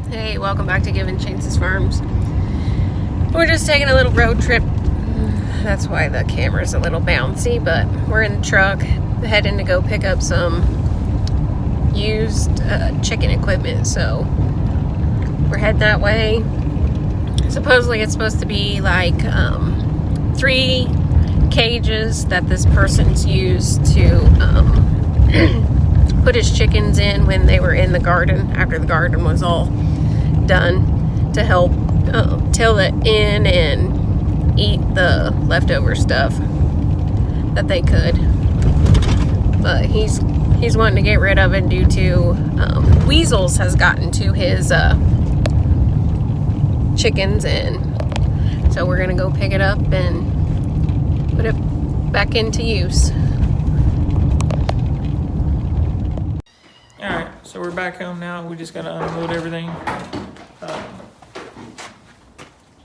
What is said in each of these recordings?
Hey, welcome back to Giving Chances Farms. We're just taking a little road trip. That's why the camera's a little bouncy, but we're in the truck heading to go pick up some used chicken equipment. So we're heading that way. Supposedly it's supposed to be like 3 cages that this person's used to put his chickens in when they were in the garden, after the garden was all done, to help till it in and eat the leftover stuff that they could. But he's wanting to get rid of it due to weasels has gotten to his chickens, and so we're gonna go pick it up and put it back into use. Alright, so we're back home now. We just gotta unload everything.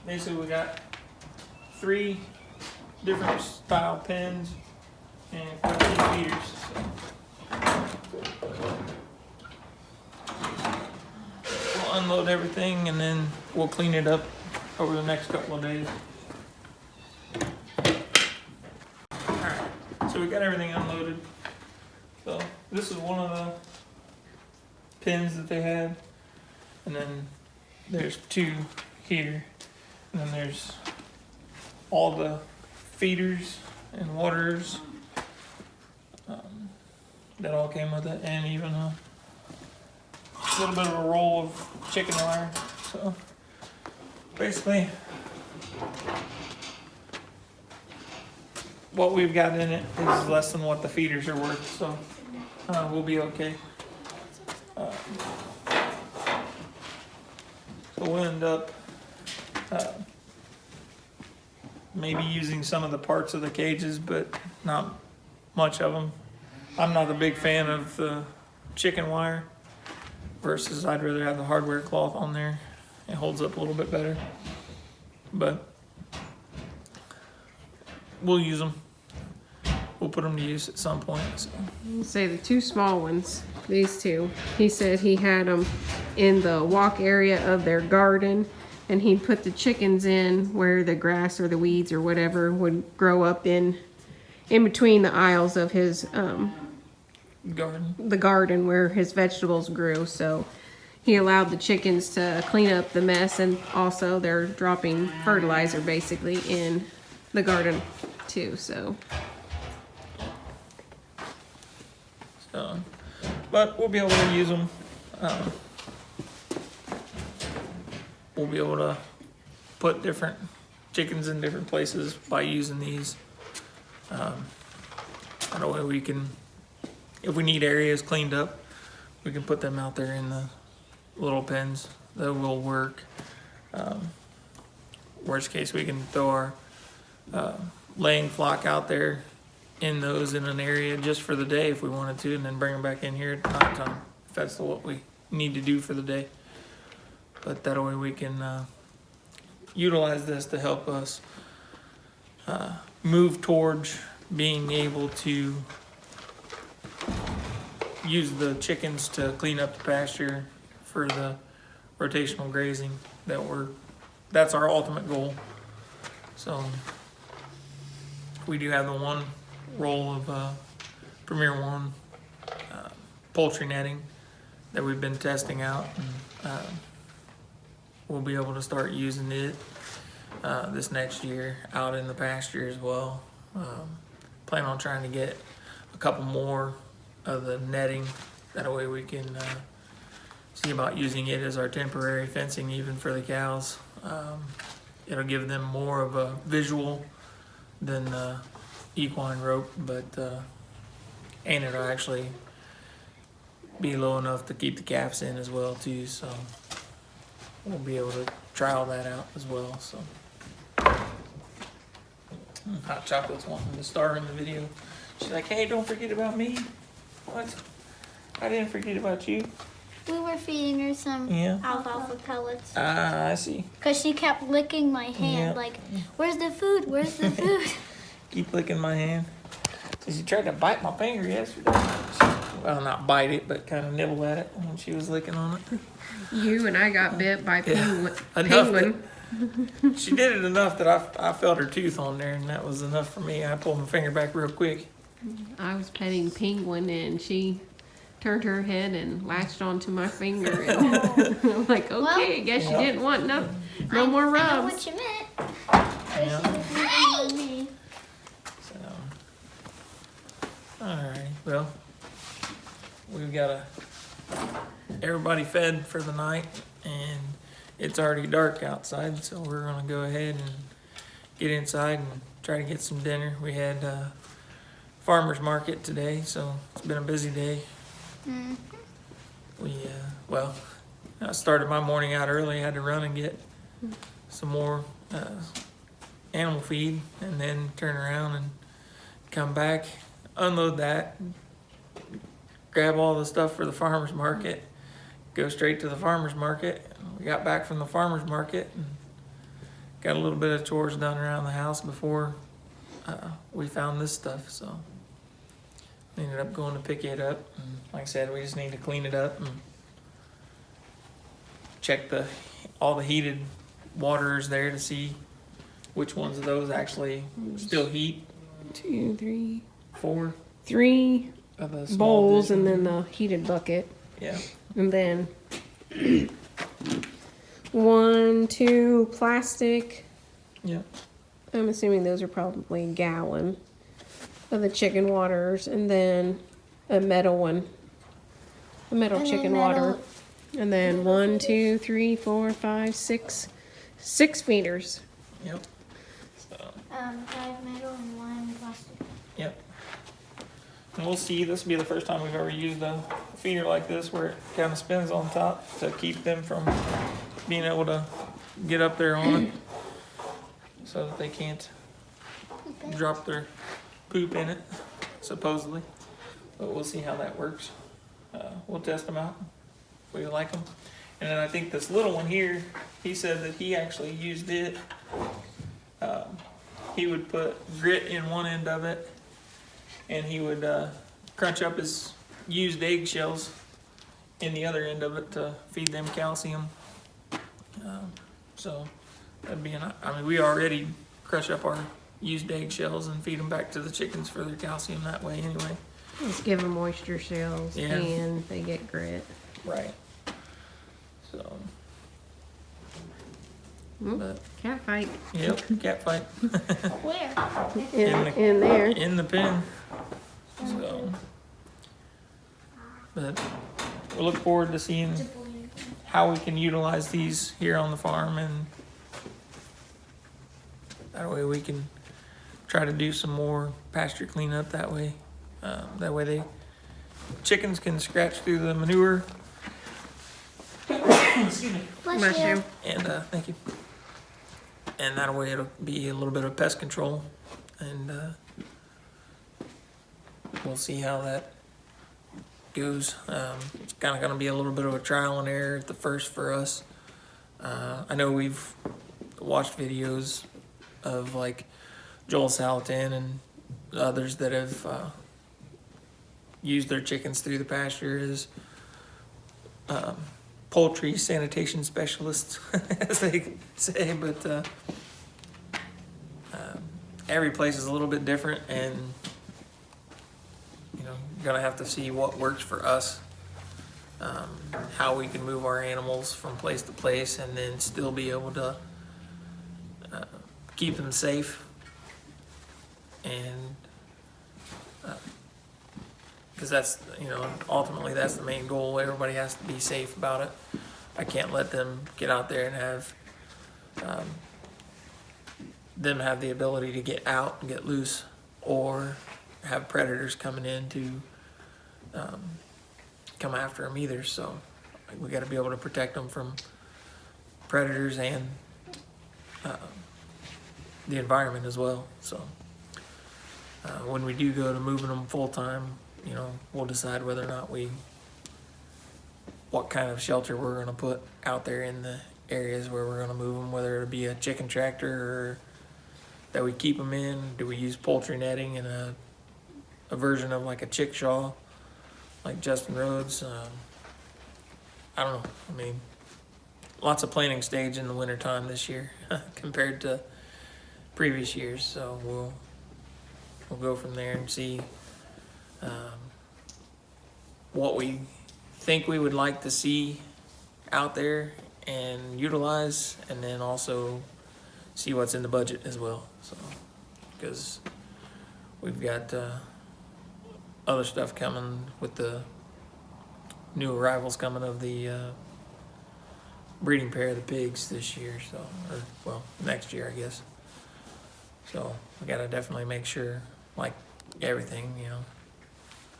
Basically, we got 3 different style pens and 14 feeders. So we'll unload everything and then we'll clean it up over the next couple of days. Alright, so we got everything unloaded. So this is one of the pins that they had, and then there's 2 here, and then there's all the feeders and waters that all came with it, and even a little bit of a roll of chicken wire. So basically what we've got in it is less than what the feeders are worth, so we'll be okay. So we'll end up maybe using some of the parts of the cages, but not much of them. I'm not a big fan of the chicken wire versus I'd rather have the hardware cloth on there. It holds up a little bit better, but we'll use them. We'll put them to use at some point. So. Say the 2 small ones, these 2. He said he had them in the walk area of their garden, and he'd put the chickens in where the grass or the weeds or whatever would grow up in between the aisles of his the garden where his vegetables grew. So he allowed the chickens to clean up the mess, and also they're dropping fertilizer basically in the garden too. So but we'll be able to use them. We'll be able to put different chickens in different places by using these. That way we can, if we need areas cleaned up, we can put them out there in the little pens. That will work. Worst case, we can throw our laying flock out there in those in an area just for the day if we wanted to, and then bring them back in here at night time if that's what we need to do for the day. But that way we can utilize this to help us move towards being able to use the chickens to clean up the pasture for the rotational grazing that's our ultimate goal. So we do have the 1 roll of Premier One poultry netting that we've been testing out, and we'll be able to start using it this next year out in the pasture as well. Plan on trying to get a couple more of the netting. That way we can see about using it as our temporary fencing even for the cows. It'll give them more of a visual than equine rope, but and it'll actually be low enough to keep the calves in as well too. So we'll be able to trial that out as well. So Hot Chocolate's wanting to star in the video. She's like, hey, don't forget about me. What? I didn't forget about you. We were feeding her some alfalfa pellets. Ah, I see. Because she kept licking my hand like, where's the food? Where's the food? Keep licking my hand. So she tried to bite my finger yesterday. well, not bite it, but kind of nibble at it when she was licking on it. You and I got bit by Enough penguin. She did it enough that I felt her tooth on there, and that was enough for me. I pulled my finger back real quick. I was petting penguin and she turned her head and latched onto my finger. And I'm like, okay, Well, I guess you didn't want no more I know rubs. what you meant. Yeah. On me. So, alright, well, we've got everybody fed for the night, and it's already dark outside, so we're gonna go ahead and get inside and try to get some dinner. We had farmer's market today, so it's been a busy day. Mm. We, well, I started my morning out early, had to run and get some more animal feed, and then turn around and come back, unload that, grab all the stuff for the farmer's market, go straight to the farmer's market. We got back from the farmer's market and got a little bit of chores done around the house before we found this stuff, so we ended up going to pick it up. And like I said, we just need to clean it up and check all the heated waters there to see which ones of those actually still heat. 2, 3, 4 3 of the small bowls dish. and then the heated bucket. Yeah. And then 1, 2 plastic. Yeah. I'm assuming those are probably a gallon of the chicken waters, and then a metal one, a metal And then chicken metal- water, and then 1, 2, 3, 4, 5, 6 feeders. Yep. So, 5 metal and 1 plastic. yep. And we'll see. This will be the first time we've ever used a feeder like this where it kind of spins on top to keep them from being able to get up there on it so that they can't drop their poop in it, supposedly. But we'll see how that works. We'll test them out. We like them. And then I think this little one here, he said that he actually used it. He would put grit in one end of it, and he would crunch up his used eggshells in the other end of it to feed them calcium. So that'd be I mean, we already crush up our used eggshells and feed them back to the chickens for their calcium that way anyway. Just give them moisture shells, Yeah. and they get grit. Right. So. Oop, But, cat fight yep, cat fight Where? in there. in the pen. So. But we look forward to seeing how we can utilize these here on the farm, and that way we can try to do some more pasture cleanup that way. That way chickens can scratch through the manure. Excuse me. Bless you. And thank you. And that way it'll be a little bit of pest control, and we'll see how that goes. It's kind of going to be a little bit of a trial and error at the first for us. I know we've watched videos of like Joel Salatin and others that have used their chickens through the pasture as poultry sanitation specialists, as they say, but every place is a little bit different, and you know, you're gonna have to see what works for us, how we can move our animals from place to place and then still be able to keep them safe, and because that's, you know, ultimately that's the main goal. Everybody has to be safe about it. I can't let them get out there and have them have the ability to get out and get loose, or have predators coming in to come after them either. So we got to be able to protect them from predators and the environment as well. So when we do go to moving them full time, you know, we'll decide whether or not what kind of shelter we're going to put out there in the areas where we're going to move them, whether it be a chicken tractor or that we keep them in. Do we use poultry netting and a version of like a chickshaw like Justin Rhodes. I don't know. I mean, lots of planting stage in the wintertime this year compared to previous years. So we'll go from there and see what we think we would like to see out there and utilize, and then also see what's in the budget as well. So, because we've got other stuff coming with the new arrivals coming of the breeding pair of the pigs this year, so, or well, next year, I guess. So we gotta definitely make sure, like everything, you know,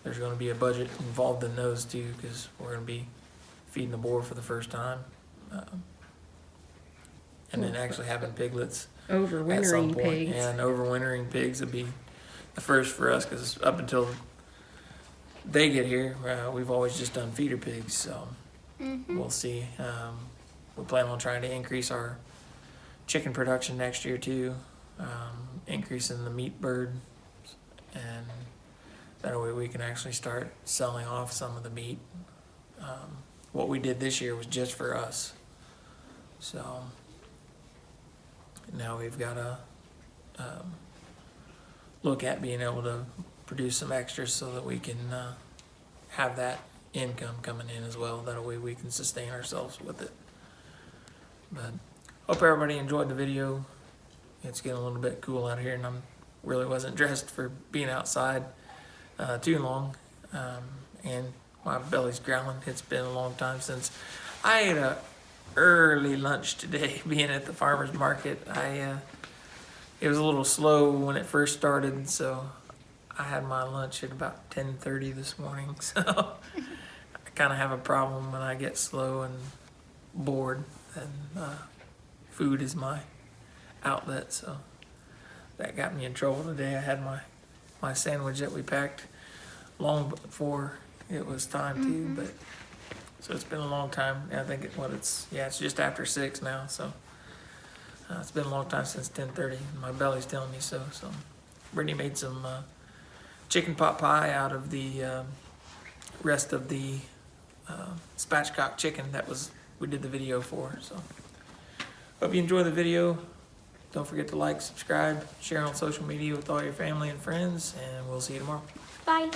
there's gonna be a budget involved in those too, because we're gonna be feeding the boar for the first time. And then actually having piglets at some Overwintering point. pigs. And overwintering pigs would be the first for us, because up until they get here, we've always just done feeder pigs, so we'll see. We plan on trying to increase our chicken production next year too, increasing the meat bird, and that way we can actually start selling off some of the meat. What we did this year was just for us, so now we've got to look at being able to produce some extras so that we can have that income coming in as well. That way we can sustain ourselves with it. But hope everybody enjoyed the video. It's getting a little bit cool out here, and I really wasn't dressed for being outside too long, and my belly's growling. It's been a long time since I ate a early lunch today. Being at the farmer's market, it was a little slow when it first started, so I had my lunch at about 10:30 this morning. So I kind of have a problem when I get slow and bored, and food is my outlet. So that got me in trouble today. I had my sandwich that we packed long before it was time to, but so it's been a long time. I think it's just after 6 now, so it's been a long time since 10:30. My belly's telling me so. So Brittany made some chicken pot pie out of the rest of the spatchcock chicken that we did the video for. So hope you enjoy the video. Don't forget to like, subscribe, share on social media with all your family and friends, and we'll see you tomorrow. Bye.